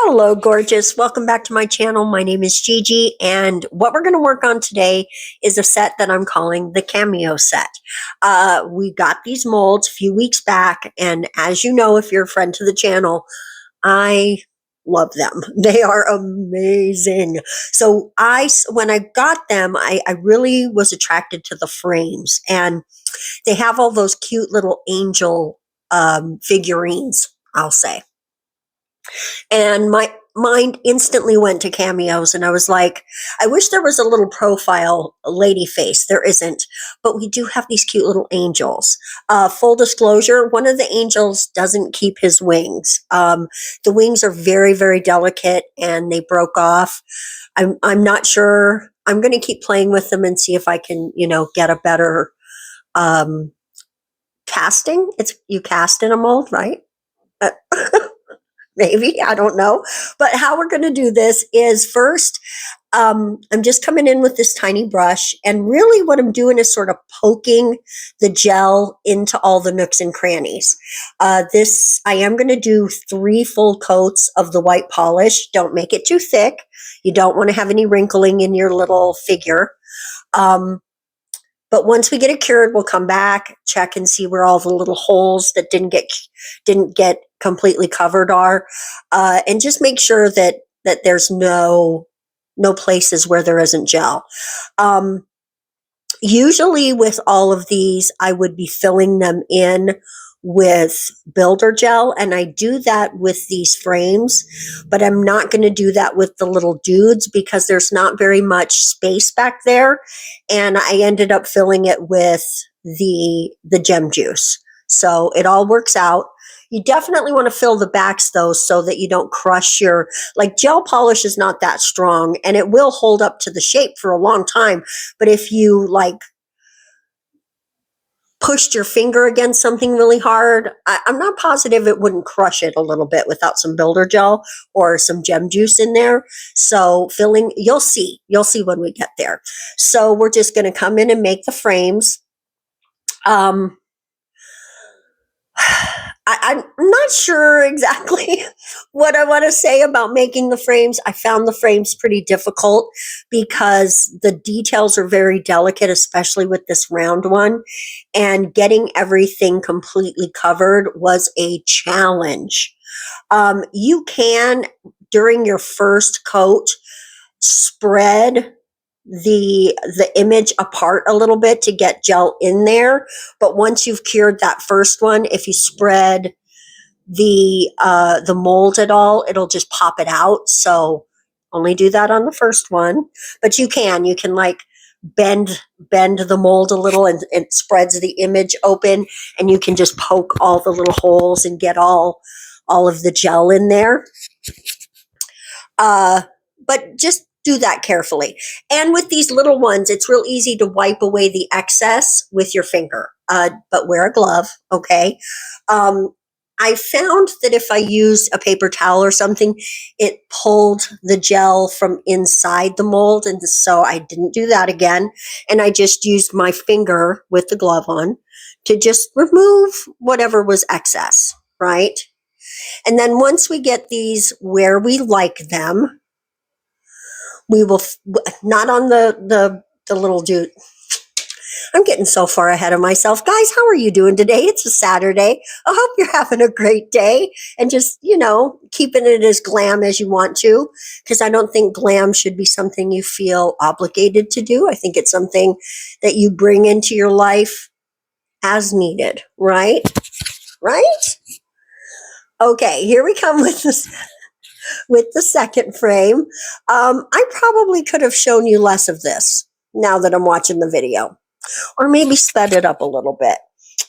Hello, gorgeous. Welcome back to my channel. My name is Gigi, and what we're going to work on today is a set that I'm calling the Cameo set. We got these molds a few weeks back, and as you know, if you're a friend to the channel, I love them. They are amazing. So when I got them, I really was attracted to the frames, and they have all those cute little angel figurines, I'll say. And my mind instantly went to cameos, and I was like, I wish there was a little profile lady face. There isn't, but we do have these cute little angels. Full disclosure, one of the angels doesn't keep his wings. The wings are very, very delicate, and they broke off. I'm not sure. I'm going to keep playing with them and see if I can, get a better casting. You cast in a mold, right? Maybe, I don't know. But how we're going to do this is first, I'm just coming in with this tiny brush, and really what I'm doing is sort of poking the gel into all the nooks and crannies. I am going to do 3 full coats of the white polish. Don't make it too thick. You don't want to have any wrinkling in your little figure. But once we get it cured, we'll come back, check and see where all the little holes that didn't get completely covered are, and just make sure that there's no places where there isn't gel. Usually with all of these, I would be filling them in with builder gel, and I do that with these frames, but I'm not going to do that with the little dudes because there's not very much space back there, and I ended up filling it with the gem juice. So it all works out. You definitely want to fill the backs though, so that you don't crush gel polish is not that strong, and it will hold up to the shape for a long time. But if you pushed your finger against something really hard, I'm not positive it wouldn't crush it a little bit without some builder gel or some gem juice in there. So filling, you'll see when we get there. So we're just going to come in and make the frames. I'm not sure exactly what I want to say about making the frames. I found the frames pretty difficult because the details are very delicate, especially with this round one, and getting everything completely covered was a challenge. You can, during your first coat, spread the image apart a little bit to get gel in there, but once you've cured that first one, if you spread the mold at all, it'll just pop it out. So only do that on the first one, but you can bend the mold a little, and it spreads the image open, and you can just poke all the little holes and get all of the gel in there. But just do that carefully. And with these little ones, it's real easy to wipe away the excess with your finger, but wear a glove, okay? I found that if I used a paper towel or something, it pulled the gel from inside the mold, and so I didn't do that again. And I just used my finger with the glove on to just remove whatever was excess, right? And then once we get these where we like them, we will, not on the little dude. I'm getting so far ahead of myself. Guys, how are you doing today? It's a Saturday. I hope you're having a great day and just, keeping it as glam as you want to, because I don't think glam should be something you feel obligated to do. I think it's something that you bring into your life as needed, right? Right? Okay, here we come with this. With the second frame. I probably could have shown you less of this now that I'm watching the video, or maybe sped it up a little bit,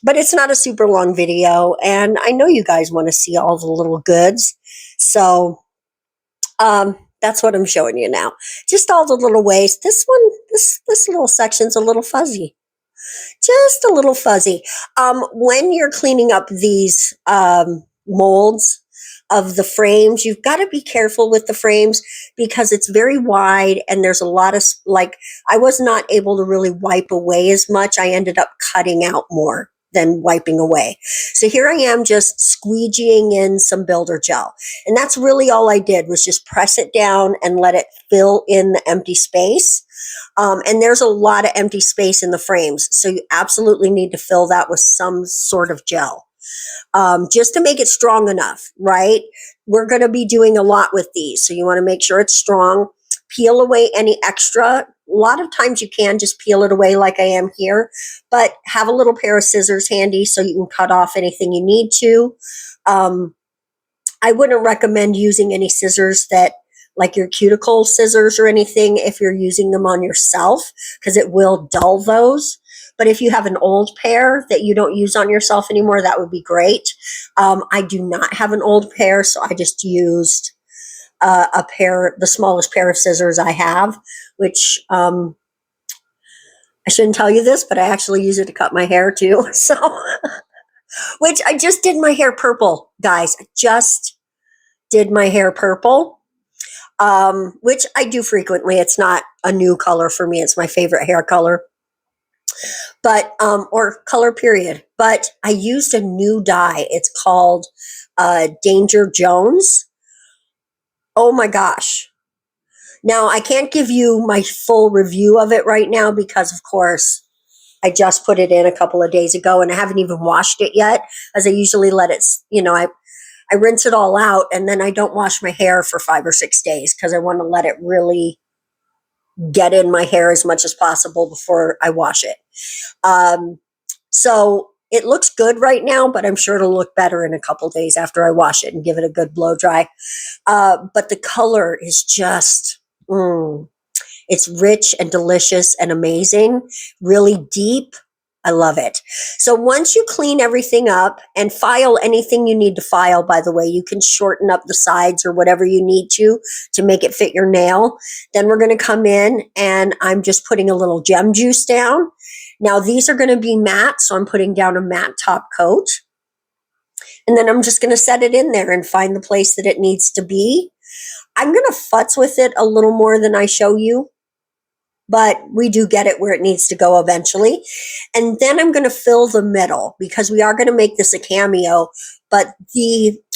but it's not a super long video, and I know you guys want to see all the little goods. So that's what I'm showing you now. Just all the little ways. This little section's a little fuzzy. Just a little fuzzy. When you're cleaning up these molds of the frames, you've got to be careful with the frames because it's very wide, and there's a lot of, I was not able to really wipe away as much. I ended up cutting out more than wiping away. So here I am just squeegeeing in some builder gel. And that's really all I did was just press it down and let it fill in the empty space. And there's a lot of empty space in the frames. So you absolutely need to fill that with some sort of gel. Just to make it strong enough, right? We're going to be doing a lot with these. So you want to make sure it's strong. Peel away any extra. A lot of times you can just peel it away like I am here, but have a little pair of scissors handy so you can cut off anything you need to. I wouldn't recommend using any scissors that like your cuticle scissors or anything if you're using them on yourself, because it will dull those. But if you have an old pair that you don't use on yourself anymore, that would be great. I do not have an old pair, so I just used a pair, the smallest pair of scissors I have, which I shouldn't tell you this, but I actually use it to cut my hair too. So, which I just did my hair purple, guys. I just did my hair purple, which I do frequently. It's not a new color for me. It's my favorite hair color. But, or color period. But I used a new dye. It's called Danger Jones. Oh my gosh. Now, I can't give you my full review of it right now because, of course, I just put it in a couple of days ago and I haven't even washed it yet, as I usually let it, I rinse it all out and then I don't wash my hair for 5 or 6 days because I want to let it really get in my hair as much as possible before I wash it. So it looks good right now, but I'm sure it'll look better in a couple days after I wash it and give it a good blow dry. But the color is just, it's rich and delicious and amazing, really deep. I love it. So once you clean everything up and file anything you need to file, by the way, you can shorten up the sides or whatever you need to make it fit your nail. Then we're going to come in and I'm just putting a little gem juice down. Now these are going to be matte, so I'm putting down a matte top coat. And then I'm just going to set it in there and find the place that it needs to be. I'm going to futz with it a little more than I show you, but we do get it where it needs to go eventually. And then I'm going to fill the middle because we are going to make this a cameo, but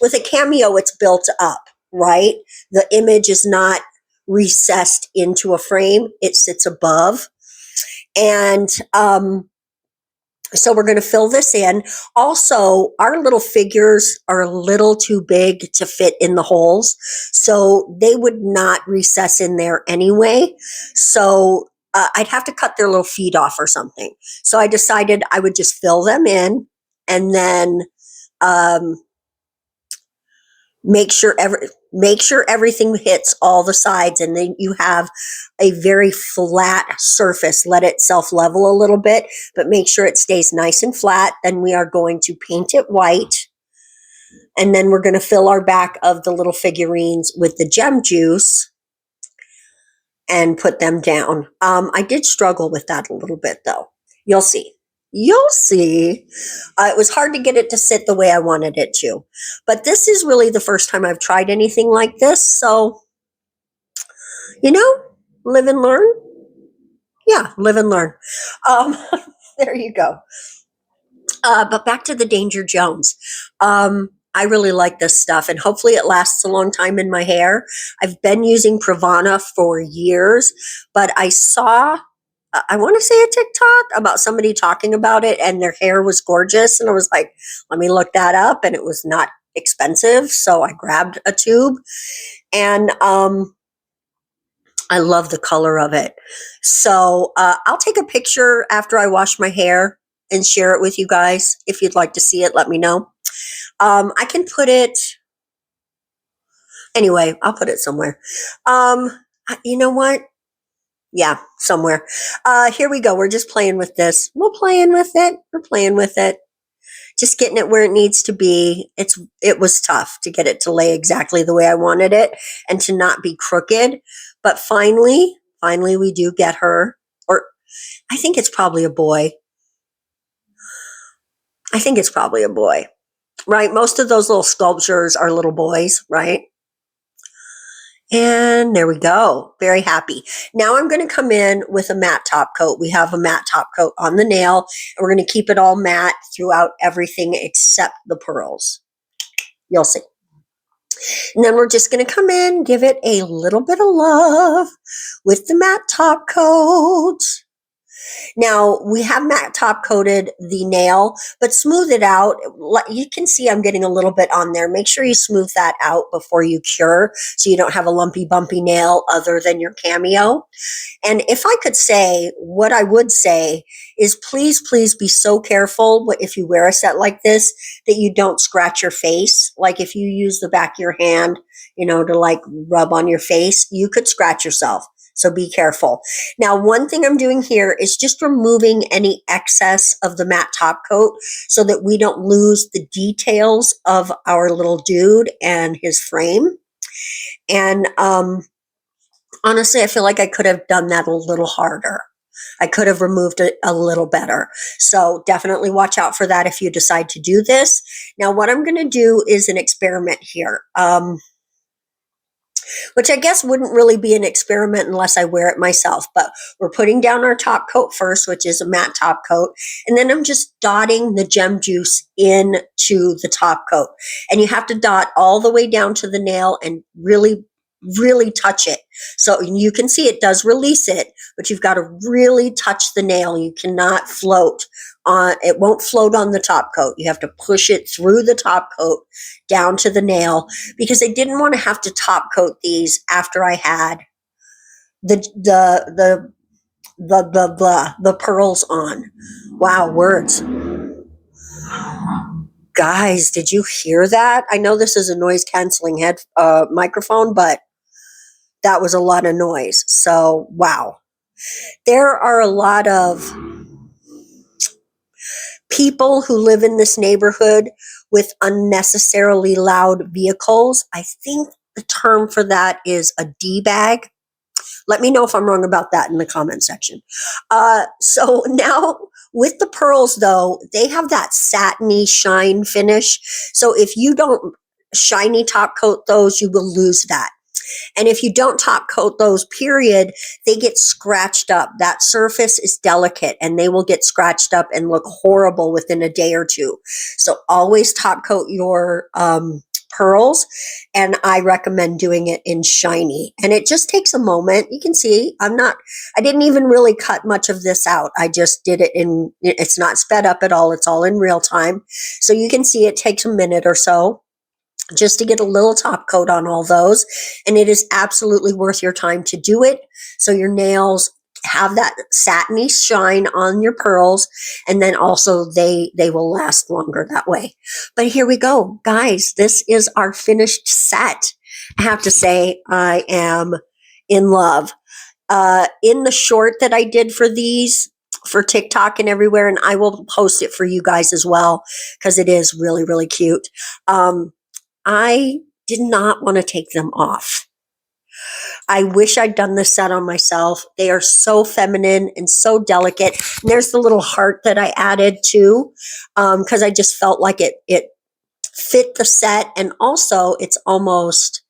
with a cameo, it's built up, right? The image is not recessed into a frame. It sits above. And, so we're going to fill this in. Also, our little figures are a little too big to fit in the holes, so they would not recess in there anyway. So I'd have to cut their little feet off or something. So I decided I would just fill them in and then make sure everything hits all the sides, and then you have a very flat surface. Let it self-level a little bit, but make sure it stays nice and flat. Then we are going to paint it white, and then we're going to fill our back of the little figurines with the gem juice and put them down. I did struggle with that a little bit, though. You'll see. You'll see. It was hard to get it to sit the way I wanted it to. But this is really the first time I've tried anything like this. So, live and learn. Yeah, live and learn. There you go. But back to the Danger Jones. I really like this stuff, and hopefully it lasts a long time in my hair. I've been using Pravana for years, but I saw I want to say a TikTok about somebody talking about it and their hair was gorgeous. And I was like, let me look that up. And it was not expensive. So I grabbed a tube and I love the color of it. So I'll take a picture after I wash my hair and share it with you guys. If you'd like to see it, let me know. I can put it, anyway, I'll put it somewhere. You know what? Yeah, somewhere. Here we go. We're just playing with this. We're playing with it. Just getting it where it needs to be. It was tough to get it to lay exactly the way I wanted it and to not be crooked. But finally we do get her. Or I think it's probably a boy. Right? Most of those little sculptures are little boys, right? And there we go. Very happy. Now I'm going to come in with a matte top coat. We have a matte top coat on the nail, and we're going to keep it all matte throughout everything except the pearls. You'll see. And then we're just going to come in, give it a little bit of love with the matte top coat. Now, we have matte top coated the nail, but smooth it out. You can see I'm getting a little bit on there. Make sure you smooth that out before you cure so you don't have a lumpy, bumpy nail other than your Cameo. And if I could say, what I would say is please, please be so careful if you wear a set like this that you don't scratch your face. Like if you use the back of your hand, to like rub on your face, you could scratch yourself. So be careful. Now, one thing I'm doing here is just removing any excess of the matte top coat so that we don't lose the details of our little dude and his frame. And honestly, I feel like I could have done that a little harder. I could have removed it a little better. So definitely watch out for that if you decide to do this. Now, what I'm going to do is an experiment here. Which I guess wouldn't really be an experiment unless I wear it myself. But we're putting down our top coat first, which is a matte top coat. And then I'm just dotting the gem juice into the top coat. And you have to dot all the way down to the nail and really, really touch it. So you can see it does release it, but you've got to really touch the nail. You cannot float on, it won't float on the top coat. You have to push it through the top coat down to the nail because I didn't want to have to top coat these after I had the pearls on. Wow, words. Guys, did you hear that? I know this is a noise canceling microphone, but that was a lot of noise. So, wow. There are a lot of people who live in this neighborhood with unnecessarily loud vehicles. I think the term for that is a D-bag. Let me know if I'm wrong about that in the comment section. So now with the pearls, though, they have that satiny shine finish. So if you don't shiny top coat those, you will lose that. And if you don't top coat those, period, they get scratched up. That surface is delicate and they will get scratched up and look horrible within a day or two. So always top coat your pearls, and I recommend doing it in shiny. And it just takes a moment. You can see I didn't even really cut much of this out. I just did it it's not sped up at all. It's all in real time. So you can see it takes a minute or so just to get a little top coat on all those. And it is absolutely worth your time to do it. So your nails have that satiny shine on your pearls. And then also they will last longer that way. But here we go, guys. This is our finished set. I have to say, I am in love. In the short that I did for these, for TikTok and everywhere, and I will post it for you guys as well, because it is really, really cute. I did not want to take them off. I wish I'd done this set on myself. They are so feminine and so delicate. And there's the little heart that I added too, because I just felt like it fit the set. And also it's almost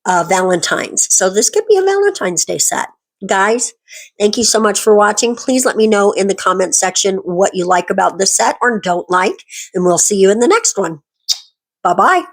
Valentine's. So this could be a Valentine's Day set. Guys, thank you so much for watching. Please let me know in the comment section what you like about this set or don't like. And we'll see you in the next one. Bye-bye.